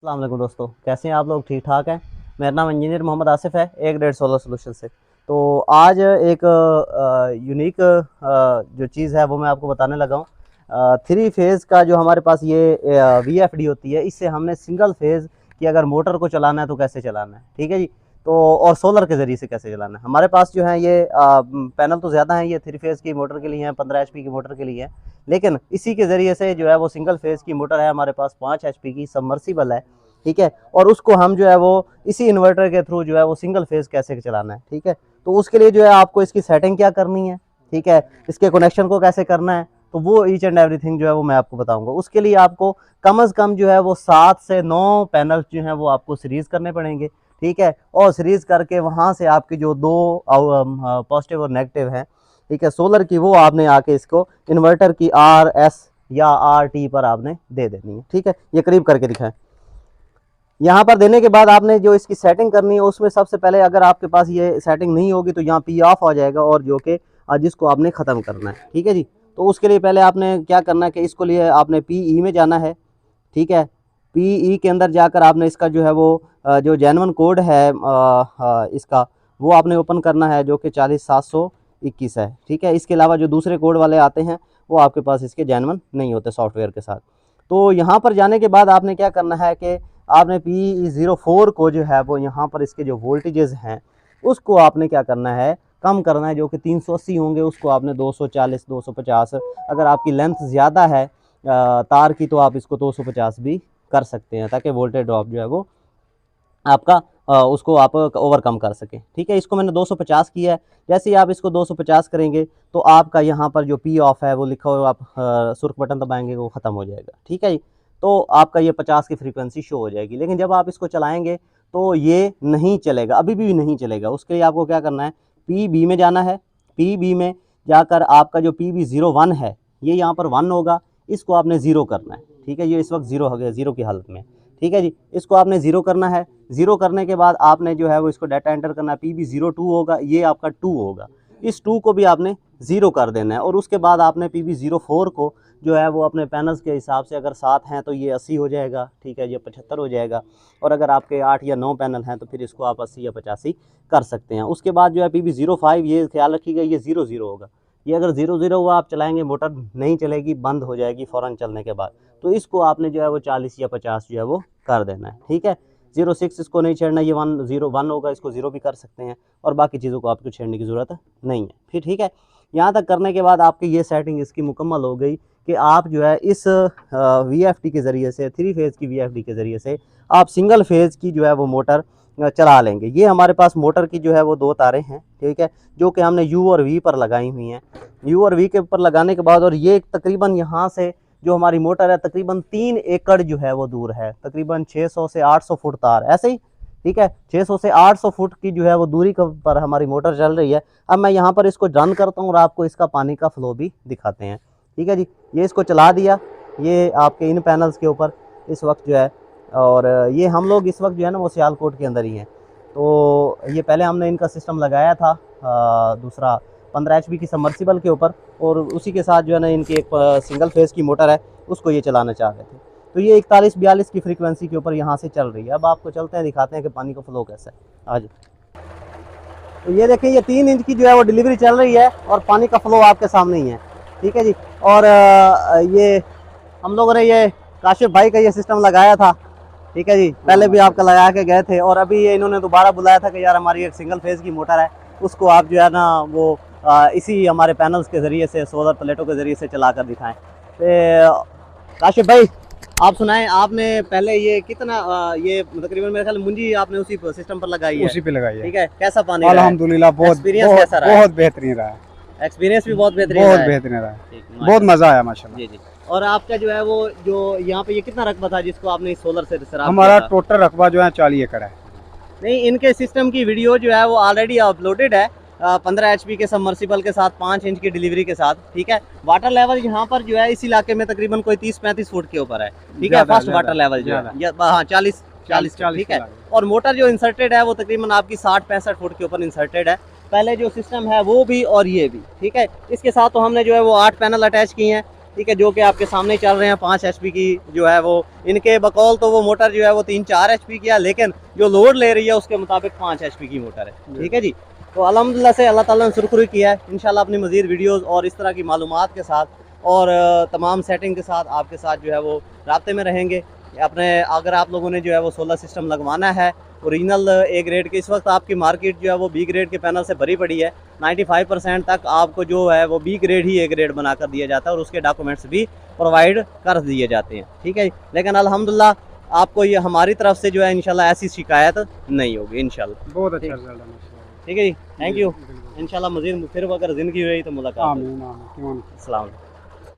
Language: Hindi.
अस्सलाम वालेकुम दोस्तों, कैसे हैं आप लोग? ठीक ठाक हैं। मेरा नाम इंजीनियर मोहम्मद आसिफ है, एक डेढ़ सोलर सोल्यूशन से। तो आज एक यूनिक जो चीज़ है वो मैं आपको बताने लगा हूँ। थ्री फेज़ का जो हमारे पास ये VFD होती है, इससे हमने सिंगल फेज़ की अगर मोटर को चलाना है तो कैसे चलाना है, ठीक है जी। तो और सोलर के ज़रिए से कैसे चलाना है। हमारे पास जो है ये पैनल तो ज़्यादा हैं, ये थ्री फेज़ की मोटर के लिए हैं, 15 HP की मोटर के लिए है। लेकिन इसी के ज़रिए से जो है वो सिंगल फेज़ की मोटर है, हमारे पास 5 HP की सबमर्सिबल है, ठीक है। और उसको हम जो है वो इसी इन्वर्टर के थ्रू जो है वो सिंगल फेज़ कैसे चलाना है, ठीक है। तो उसके लिए जो है आपको इसकी सेटिंग क्या करनी है, ठीक है, इसके कनेक्शन को कैसे करना है, तो वो ईच एंड एवरीथिंग जो है वो मैं आपको बताऊंगा। उसके लिए आपको कम से कम जो है वो 7 से 9 पैनल जो हैं वो आपको सीरीज़ करने पड़ेंगे, ठीक है। और सीरीज़ करके वहाँ से आपके जो दो पॉजिटिव और नेगेटिव हैं, ठीक है, सोलर की, वो आपने आके इसको इन्वर्टर की RS या RT पर आपने दे देनी है, ठीक है। ये करीब करके दिखाएं। यहाँ पर देने के बाद आपने जो इसकी सेटिंग करनी है उसमें सबसे पहले, अगर आपके पास ये सेटिंग नहीं होगी तो यहाँ P ऑफ हो जाएगा, और जो कि जिसको आपने ख़त्म करना है, ठीक है जी। तो उसके लिए पहले आपने क्या करना है कि इसको लिए आपने PE में जाना है, ठीक है। PE के अंदर जाकर आपने इसका जो है वो जो जेन्युइन कोड है इसका, वो आपने ओपन करना है, जो कि 40721 है, ठीक है। इसके अलावा जो दूसरे कोड वाले आते हैं वो आपके पास इसके जेन्युइन नहीं होते सॉफ्टवेयर के साथ। तो यहाँ पर जाने के बाद आपने क्या करना है कि आपने PE04 को जो है वो यहाँ पर इसके जो वोल्टेजेस हैं उसको आपने क्या करना है, कम करना है। जो कि 380 होंगे उसको आपने 240 250, अगर आपकी लेंथ ज़्यादा है तार की तो आप इसको 250 भी कर सकते हैं, ताकि वोल्टेज ड्रॉप जो है वो आपका उसको आप ओवरकम कर सकें, ठीक है। इसको मैंने 250 किया है। जैसे ही आप इसको 250 करेंगे तो आपका यहाँ पर जो P ऑफ है वो लिखा हुआ, आप सुर्ख बटन दबाएंगे वो ख़त्म हो जाएगा, ठीक है जी। तो आपका ये 50 की फ्रीक्वेंसी शो हो जाएगी। लेकिन जब आप इसको चलाएंगे तो ये नहीं चलेगा, अभी भी नहीं चलेगा। उसके लिए आपको क्या करना है, PB में जाना है। PB में जाकर आपका जो PB01 है, ये यहाँ पर 1 होगा, इसको आपने 0 करना है, ठीक है। ये इस वक्त 0 हो गया, 0 की हालत में, ठीक है जी। इसको आपने 0 करना है। 0 करने के बाद आपने जो है वो इसको डाटा एंटर करना है। PB02 होगा, ये आपका 2 होगा, इस 2 को भी आपने 0 कर देना है। और उसके बाद आपने PB04 को जो है वो अपने पैनल्स के हिसाब से, अगर 7 हैं तो ये 80 हो जाएगा, ठीक है, ये 75 हो जाएगा। और अगर आपके 8 या 9 पैनल हैं तो फिर इसको आप 80 या 85 कर सकते हैं। उसके बाद जो है PB05, ये ख्याल रखिएगा ये 0 होगा। ये अगर 0 हुआ आप चलाएंगे, मोटर नहीं चलेगी, बंद हो जाएगी फ़ौरन चलने के बाद। तो इसको आपने जो है वो 40 या 50 जो है वो कर देना है, ठीक है। 06 इसको नहीं छेड़ना, ये 1 होगा, इसको 0 भी कर सकते हैं। और बाकी चीज़ों को आपको छेड़ने की ज़रूरत नहीं है, फिर ठीक है। यहाँ तक करने के बाद आपकी ये सेटिंग इसकी मुकम्मल हो गई कि आप जो है इस VFD के ज़रिए से, थ्री फेज़ की VFD के ज़रिए से आप सिंगल फेज़ की जो है वो मोटर चला लेंगे। ये हमारे पास मोटर की जो है वो 2 तारें हैं, ठीक है, जो कि हमने U और V पर लगाई हुई हैं। U और V के ऊपर लगाने के बाद, और ये तकरीबन यहाँ से जो हमारी मोटर है तकरीबन 3 एकड़ जो है वो दूर है, तकरीबन 600 से 800 फुट तार, ऐसे ही, ठीक है। 600 से 800 फुट की जो है वो दूरी पर हमारी मोटर चल रही है। अब मैं यहाँ पर इसको रन करता हूँ और आपको इसका पानी का फ्लो भी दिखाते हैं, ठीक है जी। ये इसको चला दिया, ये आपके इन पैनल्स के ऊपर इस वक्त जो है, और ये हम लोग इस वक्त जो है ना वो सियालकोट के अंदर ही हैं। तो ये पहले हमने इनका सिस्टम लगाया था दूसरा 15 HP की सबमर्सिबल के ऊपर, और उसी के साथ जो है ना इनकी एक सिंगल फेज़ की मोटर है, उसको ये चलाना चाह रहे थे। तो ये 41-42 की फ्रीक्वेंसी के ऊपर यहाँ से चल रही है। अब आपको चलते हैं, दिखाते हैं कि पानी का फ्लो कैसा है आज। तो ये देखिए, ये 3 इंच की जो है वो डिलीवरी चल रही है, और पानी का फ्लो आपके सामने ही है, ठीक है जी। और ये हम लोगों ने ये काशिफ भाई का ये सिस्टम लगाया था, ठीक है जी, पहले भी आपका लगा के गए थे। और अभी ये इन्होंने दोबारा बुलाया था कि यार हमारी एक सिंगल फेज़ की मोटर है, उसको आप जो है ना वो इसी हमारे पैनल्स के ज़रिए से, सोलर प्लेटों के ज़रिए से चला कर दिखाएँ। तो काशिफ भाई, आप सुनाएं, आपने पहले ये कितना ये तकरीबन मेरे ख्याल मुंजी आपने उसी सिस्टम पर लगाई है? उसी पे लगाई है, ठीक है। कैसा पानी अल्हम्दुलिल्लाह, बहुत एक्सपीरियंस कैसा रहा? बहुत बेहतरीन रहा है, एक्सपीरियंस भी बहुत बेहतरीन रहा है, बहुत मजा आया माशाल्लाह। जी जी। और आपका जो है वो जो यहाँ पे ये कितना रकबा था जिसको आपने इस सोलर से सराब हमारा टोटल रकबा जो है 40 एकड़ है। नहीं, इनके सिस्टम की वीडियो जो है वो ऑलरेडी अपलोडेड है 15 HP के सबमर्सिबल के साथ, 5 इंच की डिलीवरी के साथ, ठीक है। वाटर लेवल यहाँ पर जो है इस इलाके में तकरीबन कोई 30-35 फुट के ऊपर है, ठीक है। फर्स्ट वाटर लेवल जो है हाँ 40, ठीक है। और मोटर जो इंसर्टेड है वो तकरीबन आपकी 60-65 फुट के ऊपर इंसर्टेड है, पहले जो सिस्टम है वो भी और ये भी, ठीक है। इसके साथ तो हमने जो है वो 8 पैनल अटैच किए हैं, ठीक है, जो कि आपके सामने चल रहे हैं 5 HP की जो है वो, इनके बकौल तो वो मोटर जो है वो 3-4 HP की है, लेकिन जो लोड ले रही है उसके मुताबिक 5 HP की मोटर है। ठीक है जी, तो अल्हम्दुलिल्लाह से अल्लाह ताला ने सुरखरुई किया है। इंशाल्लाह अपनी मज़ीद वीडियोज़ और इस तरह की मालूमात के साथ और तमाम सेटिंग के साथ आपके साथ जो है वो राब्ते में रहेंगे। अपने अगर आप लोगों ने जो है वो सोलर सिस्टम लगवाना है ओरिजिनल ए ग्रेड के, इस वक्त आपकी मार्केट जो है वो बी ग्रेड के पैनल से भरी पड़ी है। 95% तक आपको जो है वो बी ग्रेड ही ए ग्रेड बनाकर दिया जाता है और उसके डॉक्यूमेंट्स भी प्रोवाइड कर दिए जाते हैं। ठीक है, लेकिन अल्हम्दुलिल्लाह आपको ये हमारी तरफ से जो है इंशाल्लाह ऐसी शिकायत नहीं होगी इंशाल्लाह। बहुत अच्छा रिजल्ट है माशाल्लाह। ठीक है जी, थैंक यू। इंशाल्लाह मज़ीद फिर अगर ज़िंदगी हुई तो मुलाकात होगी। आमीन आमीन। अस्सलाम वालेकुम।